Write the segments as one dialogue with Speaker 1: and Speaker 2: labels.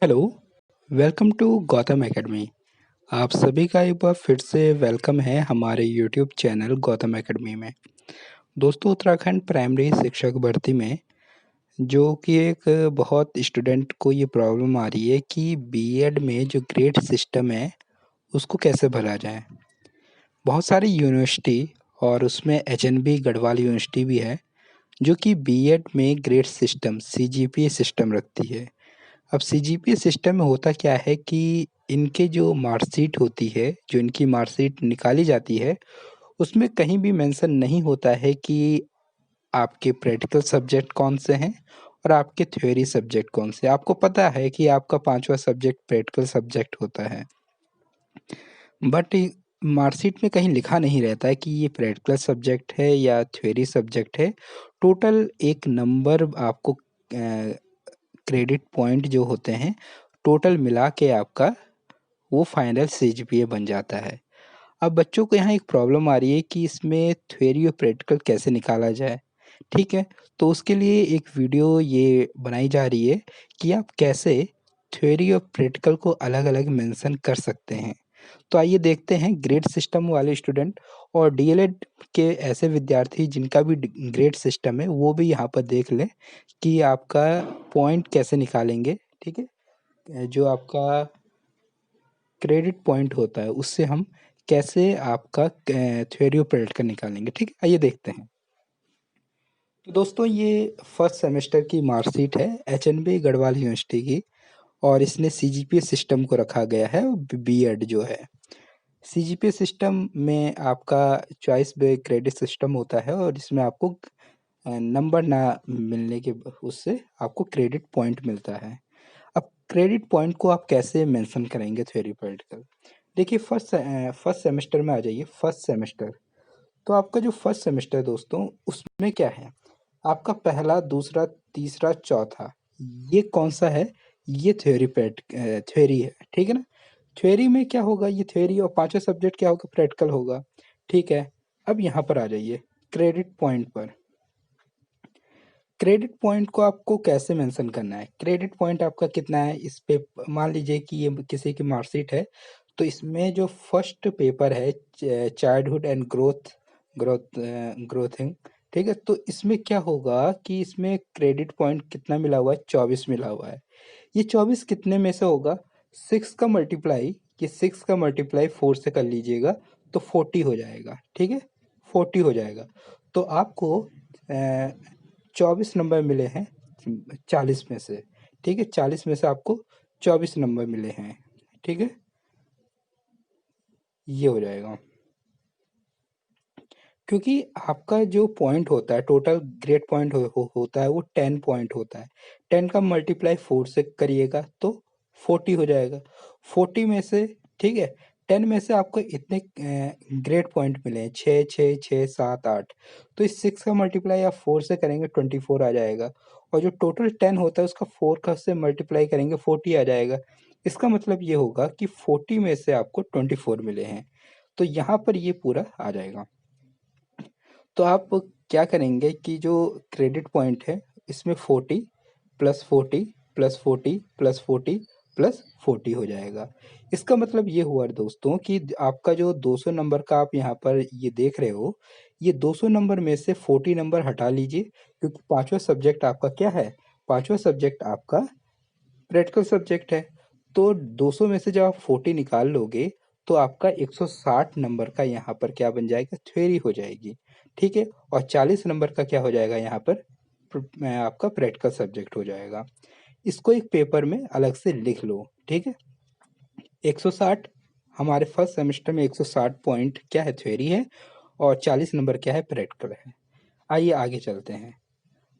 Speaker 1: Hello, welcome to Gautam Academy. आप सभी का एक बार फिर से वेलकम है हमारे यूट्यूब चैनल गौतम एकेडमी में। दोस्तों, उत्तराखंड प्राइमरी शिक्षक भर्ती में जो कि एक बहुत स्टूडेंट को ये प्रॉब्लम आ रही है कि बीएड में जो ग्रेड सिस्टम है, उसको कैसे भरा जाए। बहुत सारी यूनिवर्सिटी और उसमें एचएनबी गढ़वाल यूनिवर्सिटी भी है, जो कि बीएड में ग्रेड सिस्टम सीजीपीए सिस्टम रखती है। अब सीजीपीए सिस्टम में होता क्या है कि इनके जो मार्कशीट होती है, जो इनकी मार्कशीट निकाली जाती है, उसमें कहीं भी मेंशन नहीं होता है कि आपके प्रैक्टिकल सब्जेक्ट कौन से हैं और आपके थ्योरी सब्जेक्ट कौन से हैं। आपको पता है कि आपका 5वां सब्जेक्ट प्रैक्टिकल सब्जेक्ट होता है, बट मार्कशीट में कहीं लिखा नहीं रहता है कि ये प्रैक्टिकल सब्जेक्ट है या थ्योरी सब्जेक्ट है। टोटल एक नंबर आपको क्रेडिट पॉइंट जो होते हैं, टोटल मिला के आपका वो फाइनल सीजीपीए बन जाता है। अब बच्चों को यहाँ एक प्रॉब्लम आ रही है कि इसमें थ्योरी और प्रैक्टिकल कैसे निकाला जाए, ठीक है? तो उसके लिए एक वीडियो ये बनाई जा रही है कि आप कैसे थ्योरी और प्रैक्टिकल को अलग-अलग मेंशन कर सकते हैं। तो आइए देखते हैं ग्रेड सिस्टम वाले स्टूडेंट और डीएलएड के ऐसे विद्यार्थी जिनका भी ग्रेड सिस्टम है, वो भी यहाँ पर देख लें कि आपका पॉइंट कैसे निकालेंगे, ठीक है? जो आपका क्रेडिट पॉइंट होता है, उससे हम कैसे आपका थ्योरी और प्रैक्टिकल निकालेंगे, ठीक है? आइए देखते हैं। तो दोस्तों, ये फर्स्ट सेमेस्टर की मार्कशीट है एचएनबी गढ़वाल यूनिवर्सिटी की और इसमें सीजीपीए सिस्टम को रखा गया है बीएड जो है। सीजीपीए सिस्टम में आपका चॉइस बेस्ड क्रेडिट सिस्टम होता है और इसमें आपको नंबर ना मिलने के उससे आपको क्रेडिट पॉइंट मिलता है। अब क्रेडिट पॉइंट को आप कैसे मेंशन करेंगे थ्योरी प्रैक्टिकल? देखिए, फर्स्ट सेमेस्टर में आ जाइए। फर्स्ट सेमेस्टर, तो आपका जो फर्स्ट सेमेस्टर है दोस्तों, उसमें क्या है? आपका पहला, दूसरा, तीसरा, चौथा, ये कौन-सा है? ये थ्योरी है, ठीक है ना? थ्योरी में क्या होगा? ये थ्योरी और 5वां सब्जेक्ट क्या होगा? प्रैक्टिकल होगा, ठीक है? अब यहाँ पर आ जाइए क्रेडिट पॉइंट पर। क्रेडिट पॉइंट को आपको कैसे मेंशन करना है? क्रेडिट पॉइंट आपका कितना है? इस पे मान लीजिए कि ये किसी की मार्कशीट है, तो इसमें जो फर्स्ट पेपर है चाइल्डहुड एंड ग्रोथिंग, ठीक है? तो इसमें क्या होगा कि इसमें क्रेडिट पॉइंट कितना मिला हुआ है? 24 मिला हुआ है। ये 24 कितने में से होगा? 6 का मल्टीप्लाई, ये 6 का मल्टीप्लाई 4 से कर लीजिएगा तो 40 हो जाएगा, ठीक है? 40 हो जाएगा। तो आपको 24 नंबर मिले हैं 40 में से, ठीक है? 40 में से आपको 24 नंबर मिले हैं, ठीक है? ये हो जाएगा। क्योंकि आपका जो पॉइंट होता है, टोटल ग्रेड पॉइंट होता है, वो 10 पॉइंट होता है। 10 का मल्टीप्लाई 4 से करिएगा तो 40 हो जाएगा। 40 में से, ठीक है, 10 में से आपको इतने ग्रेड पॉइंट मिले हैं, 6, 6, 6, 7, 8। तो इस 6 का मल्टीप्लाई आप 4 से करेंगे 24 आ जाएगा और जो टोटल 10 होता है उसका 4 का से मल्टीप्लाई करेंगे 40 आ जाएगा। इसका मतलब ये होगा कि 40 में से आपको 24 मिले हैं। तो यहाँ पर ये पूरा आ जाएगा। तो आप क्या करेंगे कि जो क्रेडिट पॉइंट है, इसमें 40 प्लस 40 प्लस 40 प्लस 40 प्लस 40 हो जाएगा। इसका मतलब ये हुआ दोस्तों कि आपका जो 200 नंबर का आप यहाँ पर ये देख रहे हो, ये 200 नंबर में से 40 नंबर हटा लीजिए, क्योंकि 5वां सब्जेक्ट आपका क्या है? 5वां सब्जेक्ट आपका प्रैक्टिकल सब्जेक्ट है। तो 200 में से जब आप 40 निकाल लोगे, तो आपका 160 नंबर का यहाँ पर क्या बन जाएगा? थ्योरी हो जाएगी, ठीक है? और 40 नंबर का क्या हो जाएगा यहाँ पर? आपका प्रैक्टिकल सब्जेक्ट हो जाएगा। इसको एक पेपर में अलग से लिख लो, ठीक है? 160, हमारे फर्स्ट सेमेस्टर में 160 पॉइंट क्या है? थ्योरी है और 40 नंबर क्या है? प्रैक्टिकल है। आइए आगे चलते हैं।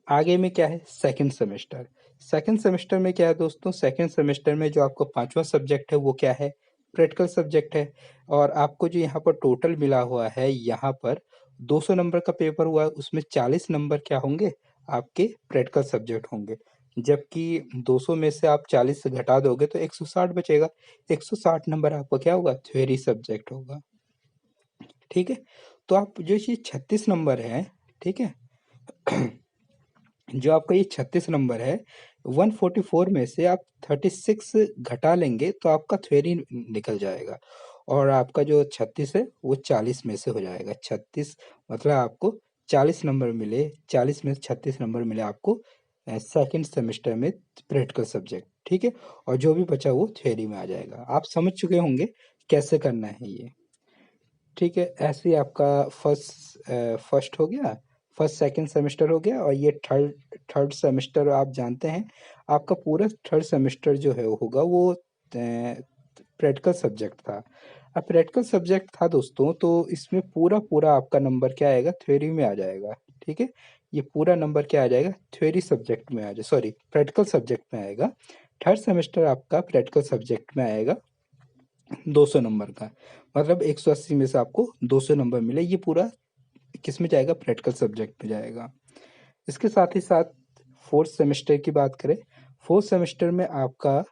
Speaker 1: आगे में क्या है? Second semester. सेकंड सेमेस्टर में क्या है दोस्तों? सेकंड सेमेस्टर में जो आपका 5वां सब्जेक्ट है वो क्या है? प्रैक्टिकल सब्जेक्ट है और आपको जो यहाँ पर टोटल मिला हुआ है, यहाँ पर 200 नंबर का पेपर हुआ है, उसमें 40 नंबर क्या होंगे? आपके प्रैक्टिकल सब्जेक्ट होंगे। जबकि 200 में से आप 40 से घटा दोगे तो 160 बचेगा। 160 नंबर आपका क्या होगा? थ्योरी सब्जेक्ट होगा, ठीक है? तो आप जो ये 36 नंबर है, ठीक है? जो आपका ये 36 नंबर है, 144 में से आप 36 घटा लेंगे तो आपका थ्योरी निकल जाएगा और आपका जो 36 है वो 40 में से हो जाएगा। 36 मतलब आपको 40 नंबर मिले, 40 में से 36 नंबर मिले आपको सेकंड सेमेस्टर में प्रैक्टिकल सब्जेक्ट, ठीक है? और जो भी बचा वो थ्योरी में आ जाएगा। आप समझ चुके होंगे कैसे करना है ये। ठीक है, ऐसे ही आपका फर्स्ट हो गया, फर्स्ट सेकंड सेमेस्टर हो गया और ये थर्ड थर्ड सेमेस्टर आप जानते हैं, आपका पूरा थर्ड सेमेस्टर जो है वो होगा वो प्रैक्टिकल सब्जेक्ट था। अब प्रैक्टिकल सब्जेक्ट था दोस्तों, तो इसमें पूरा आपका नंबर क्या आएगा, थ्योरी में आ जाएगा। ठीक है, ये पूरा नंबर क्या आ जाएगा, थ्योरी सब्जेक्ट में आ जाए, सॉरी प्रैक्टिकल सब्जेक्ट में आएगा। थर्ड सेमेस्टर आपका प्रैक्टिकल सब्जेक्ट में आएगा 200 नंबर का, मतलब 180 में से आपको 200 नंबर मिले, ये पूरा किस में जाएगा, प्रैक्टिकल सब्जेक्ट में जाएगा। इसके साथ ही साथ फोर्थ सेमेस्टर की बात करें, फोर्थ सेमेस्टर में आपका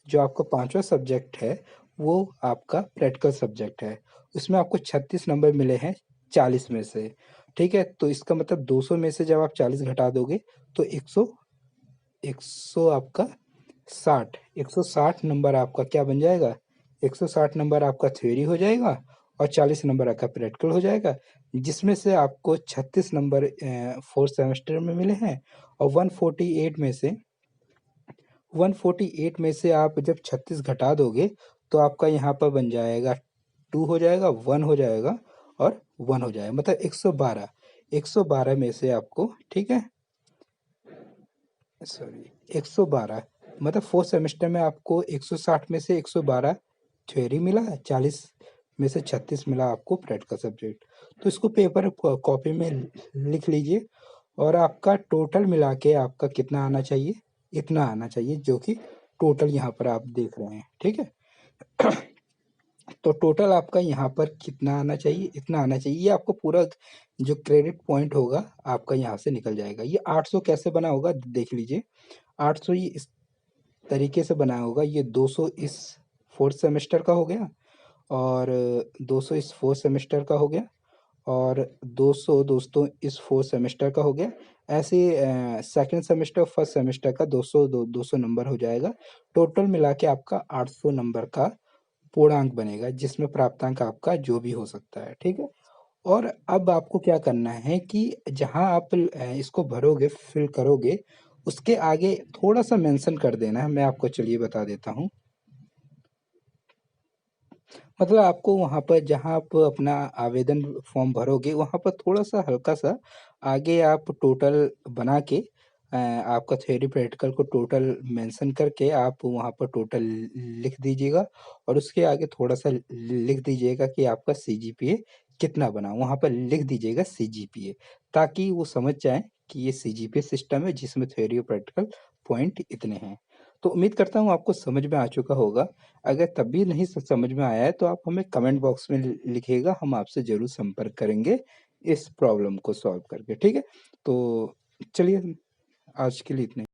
Speaker 1: जो आपका पांचवा सब्जेक्ट है वो आपका प्रैक्टिकल सब्जेक्ट है। उसमें आपको 36 नंबर मिले हैं 40 में से। ठीक है, तो इसका मतलब 200 में से जब आप 40 घटा दोगे तो 100 आपका 60, 160 नंबर आपका क्या बन जाएगा, 160 नंबर आपका थ्योरी हो जाएगा और 40 नंबर आपका प्रैक्टिकल हो जाएगा, जिसमें से आपको 36 नंबर फोर्थ सेमेस्टर में मिले हैं और 148 में से 148 में से आप जब 36 घटा दोगे तो आपका यहाँ पर बन जाएगा 2 हो जाएगा, 1 हो जाएगा और 1 हो जाएगा, मतलब 112, 112 में से आपको, ठीक है, सॉरी 112, मतलब फोर्थ सेमेस्टर में आपको 160 में से 112 थ्योरी मिला, 40 में से 36 मिला आपको प्रैक्टिकल सब्जेक्ट। तो इसको पेपर कॉपी में लिख लीजिए और आपका टोटल मिला के आपका कितना आना चाहिए, इतना आना चाहिए, जो कि टोटल यहाँ पर आप देख रहे हैं। ठीक है, तो टोटल आपका यहाँ पर कितना आना चाहिए, इतना आना चाहिए, ये आपको पूरा जो क्रेडिट पॉइंट होगा आपका यहाँ से निकल जाएगा। ये 800 कैसे बना होगा देख लीजिए, 800 ये इस तरीके से बना होगा, ये 200 इस फोर्थ सेमेस्टर का हो गया और 200 इस फोर्थ सेमेस्टर का हो गया और 200 दोस्तों इस फोर्थ सेमेस्टर का हो गया। ऐसे सेकंड सेमेस्टर फर्स्ट सेमेस्टर का 200 नंबर हो जाएगा। टोटल मिला के आपका 800 नंबर का पूर्णांक बनेगा, जिसमें प्राप्तांक आपका जो भी हो सकता है। ठीक है, और अब आपको क्या करना है कि जहाँ आप इसको भरोगे, फिल करोगे, उसके आगे थोड़ा सा मेंशन कर देना है। मैं आपको चलिए बता देता हूँ, मतलब आपको वहाँ पर जहाँ आप अपना आवेदन फॉर्म भरोगे वहाँ पर थोड़ा सा हल्का सा आगे आप टोटल बना के आपका थ्योरी प्रैक्टिकल को टोटल मेंशन करके आप वहाँ पर टोटल लिख दीजिएगा और उसके आगे थोड़ा सा लिख दीजिएगा कि आपका सीजीपीए कितना बना, वहाँ पर लिख दीजिएगा सीजीपीए, ताकि वो समझ जाए कि ये सीजीपीए सिस्टम है जिसमें थ्योरी और प्रैक्टिकल पॉइंट इतने हैं। तो उम्मीद करता हूँ आपको समझ में आ चुका होगा। अगर तब भी नहीं समझ में आया है तो आप हमें कमेंट बॉक्स में लिखिएगा, हम आपसे ज़रूर संपर्क करेंगे इस प्रॉब्लम को सॉल्व करके। ठीक है, तो चलिए आज के लिए इतना ही।